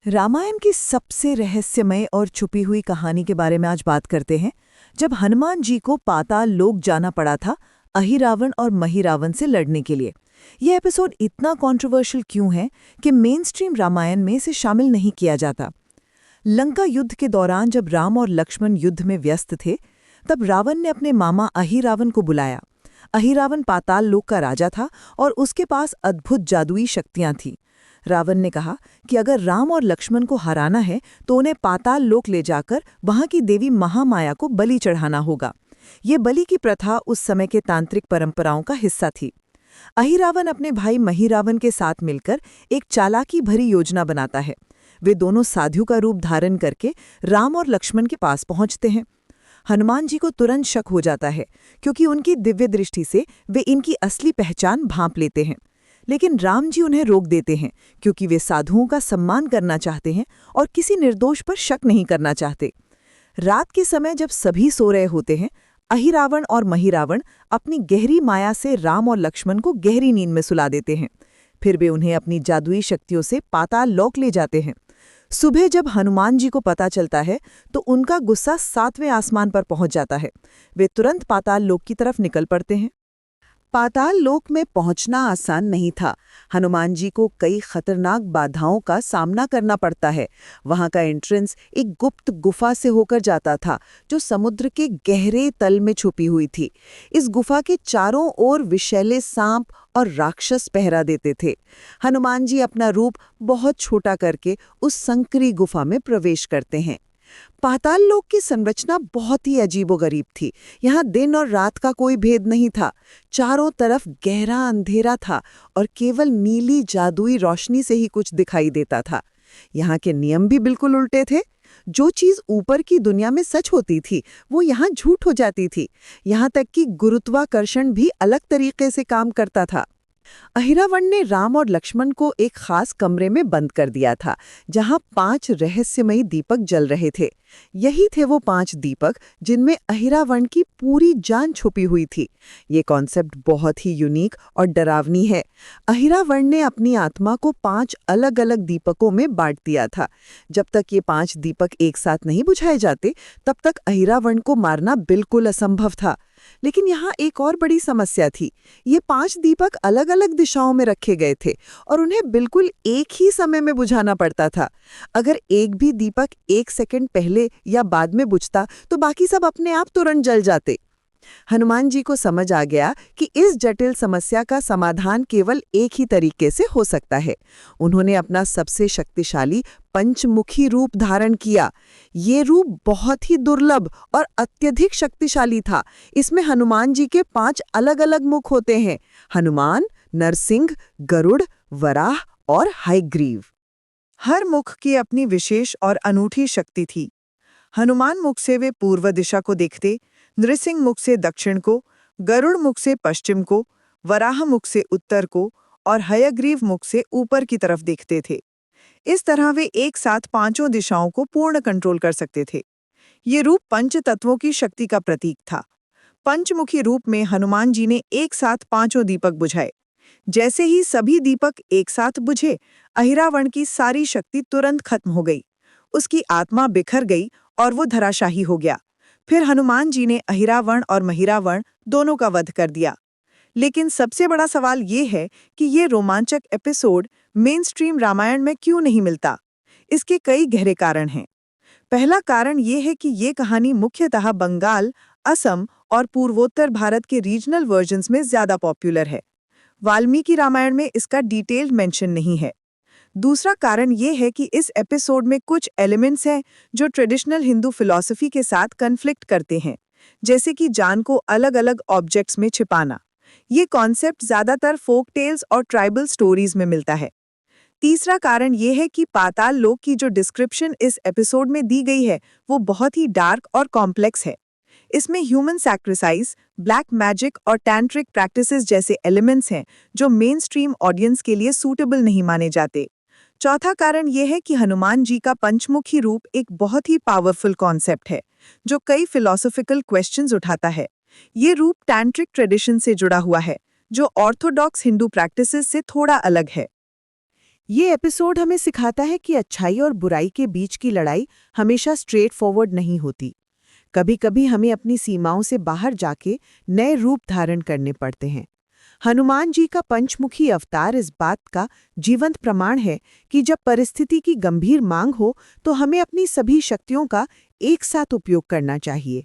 रामायण की सबसे रहस्यमय और छुपी हुई कहानी के बारे में आज बात करते हैं। जब हनुमान जी को पाताल लोक जाना पड़ा था अहिरावण और महिरावण से लड़ने के लिए। यह एपिसोड इतना कंट्रोवर्शियल क्यों है कि मेन स्ट्रीम रामायण में इसे शामिल नहीं किया जाता। लंका युद्ध के दौरान जब राम और लक्ष्मण युद्ध में व्यस्त थे, तब रावण ने अपने मामा अहिरावण को बुलाया। अहिरावण पाताल लोक का राजा था और उसके पास अद्भुत जादुई शक्तियां थीं। रावण ने कहा कि अगर राम और लक्ष्मण को हराना है तो उन्हें पाताल लोक ले जाकर वहां की देवी महामाया को बलि चढ़ाना होगा। ये बलि की प्रथा उस समय के तांत्रिक परंपराओं का हिस्सा थी। अहिरावण अपने भाई महिरावण के साथ मिलकर एक चालाकी भरी योजना बनाता है। वे दोनों साधु का रूप धारण करके राम और लक्ष्मण के पास पहुंचते हैं। हनुमान जी को तुरंत शक हो जाता है, क्योंकि उनकी दिव्य दृष्टि से वे इनकी असली पहचान भांप लेते हैं। लेकिन राम जी उन्हें रोक देते हैं, क्योंकि वे साधुओं का सम्मान करना चाहते हैं और किसी निर्दोष पर शक नहीं करना चाहते। रात के समय जब सभी सो रहे होते हैं, अहिरावण और महिरावण अपनी गहरी माया से राम और लक्ष्मण को गहरी नींद में सुला देते हैं। फिर वे उन्हें अपनी जादुई शक्तियों से पाताल लोक ले जाते हैं। सुबह जब हनुमान जी को पता चलता है तो उनका गुस्सा 7वें आसमान पर पहुंच जाता है। वे तुरंत पाताल लोक की तरफ निकल पड़ते हैं। पाताल लोक में पहुंचना आसान नहीं था। हनुमान जी को कई खतरनाक बाधाओं का सामना करना पड़ता है। वहां का एंट्रेंस एक गुप्त गुफा से होकर जाता था, जो समुद्र के गहरे तल में छुपी हुई थी। इस गुफा के चारों ओर विषैले सांप और राक्षस पहरा देते थे। हनुमान जी अपना रूप बहुत छोटा करके उस संकरी गुफा में प्रवेश करते हैं। पाताल लोक की संरचना बहुत ही अजीबोगरीब थी। यहाँ दिन और रात का कोई भेद नहीं था। चारों तरफ गहरा अंधेरा था और केवल नीली जादुई रोशनी से ही कुछ दिखाई देता था। यहाँ के नियम भी बिल्कुल उल्टे थे। जो चीज ऊपर की दुनिया में सच होती थी, वो यहाँ झूठ हो जाती थी। यहाँ तक कि गुरुत्वाकर्षण भी अलग तरीके से काम करता था। अहिरावण ने राम और लक्ष्मण को एक खास कमरे में बंद कर दिया था, जहां 5 रहस्यमयी दीपक जल रहे थे। यही थे वो 5 दीपक जिनमें अहिरावण की पूरी जान छुपी हुई थी। ये कॉन्सेप्ट बहुत ही यूनिक और डरावनी है। अहिरावण ने अपनी आत्मा को 5 अलग-अलग दीपकों में बांट दिया था। जब तक ये 5 दीपक एक साथ नहीं बुझाए जाते, तब तक अहिरावण को मारना बिल्कुल असंभव था। लेकिन यहाँ एक और बड़ी समस्या थी। ये 5 दीपक अलग-अलग दिशाओं में रखे गए थे और उन्हें बिल्कुल एक ही समय में बुझाना पड़ता था। अगर एक भी दीपक 1 सेकंड पहले या बाद में बुझता तो बाकी सब अपने आप तुरंत जल जाते। हनुमान जी को समझ आ गया कि इस जटिल समस्या का समाधान केवल एक ही तरीके से हो सकता है। उन्होंने अपना सबसे शक्तिशाली पंचमुखी रूप धारण किया। ये रूप बहुत ही दुर्लभ और अत्यधिक शक्तिशाली था। इसमें हनुमान जी के 5 अलग-अलग मुख होते हैं: हनुमान, नरसिंह, गरुड़, वराह और हयग्रीव। हर मुख की अपनी विशेष और अनूठी शक्ति थी। हनुमान मुख से वे पूर्व दिशा को देखते, नृसिंह मुख से दक्षिण को, गरुड़ मुख से पश्चिम को, वराह मुख से उत्तर को और हयग्रीव मुख से ऊपर की तरफ देखते थे। इस तरह वे एक साथ 5 दिशाओं को पूर्ण कंट्रोल कर सकते थे। ये रूप पंच तत्वों की शक्ति का प्रतीक था। पंचमुखी रूप में हनुमान जी ने एक साथ 5 दीपक बुझाए। जैसे ही सभी दीपक एक साथ बुझे, अहिरावण की सारी शक्ति तुरंत खत्म हो गई। उसकी आत्मा बिखर गई और वो धराशाही हो गया। फिर हनुमान जी ने अहिरावण और महिरावण दोनों का वध कर दिया। लेकिन सबसे बड़ा सवाल ये है कि ये रोमांचक एपिसोड मेन स्ट्रीम रामायण में क्यों नहीं मिलता? इसके कई गहरे कारण हैं। पहला कारण ये है कि ये कहानी मुख्यतः बंगाल, असम और पूर्वोत्तर भारत के रीजनल वर्जन्स में ज्यादा पॉपुलर है। वाल्मीकि रामायण में इसका डिटेल्ड मेंशन नहीं है। दूसरा कारण ये है कि इस एपिसोड में कुछ एलिमेंट्स हैं जो ट्रेडिशनल हिंदू फिलॉसफी के साथ कन्फ्लिक्ट करते हैं, जैसे कि जान को अलग-अलग ऑब्जेक्ट्स में छिपाना। ये कॉन्सेप्ट ज्यादातर फोक टेल्स और ट्राइबल स्टोरीज में मिलता है। तीसरा कारण ये है कि पाताल लोक की जो डिस्क्रिप्शन इस एपिसोड में दी गई है, वो बहुत ही डार्क और कॉम्प्लेक्स है। इसमें ह्यूमन सैक्रिफाइस, ब्लैक मैजिक और टैंट्रिक प्रैक्टिसेस जैसे एलिमेंट्स हैं जो मेन स्ट्रीम ऑडियंस के लिए सूटेबल नहीं माने जाते। चौथा कारण यह है कि हनुमान जी का पंचमुखी रूप एक बहुत ही पावरफुल कॉन्सेप्ट है, जो कई फिलोसॉफिकल क्वेश्चंस उठाता है। ये रूप टैंट्रिक ट्रेडिशन से जुड़ा हुआ है, जो ऑर्थोडॉक्स हिंदू प्रैक्टिसेस से थोड़ा अलग है। ये एपिसोड हमें सिखाता है कि अच्छाई और बुराई के बीच की लड़ाई हमेशा स्ट्रेट फॉरवर्ड नहीं होती। कभी-कभी हमें अपनी सीमाओं से बाहर जाके नए रूप धारण करने पड़ते हैं। हनुमान जी का पंचमुखी अवतार इस बात का जीवंत प्रमाण है कि जब परिस्थिति की गंभीर मांग हो तो हमें अपनी सभी शक्तियों का एक साथ उपयोग करना चाहिए।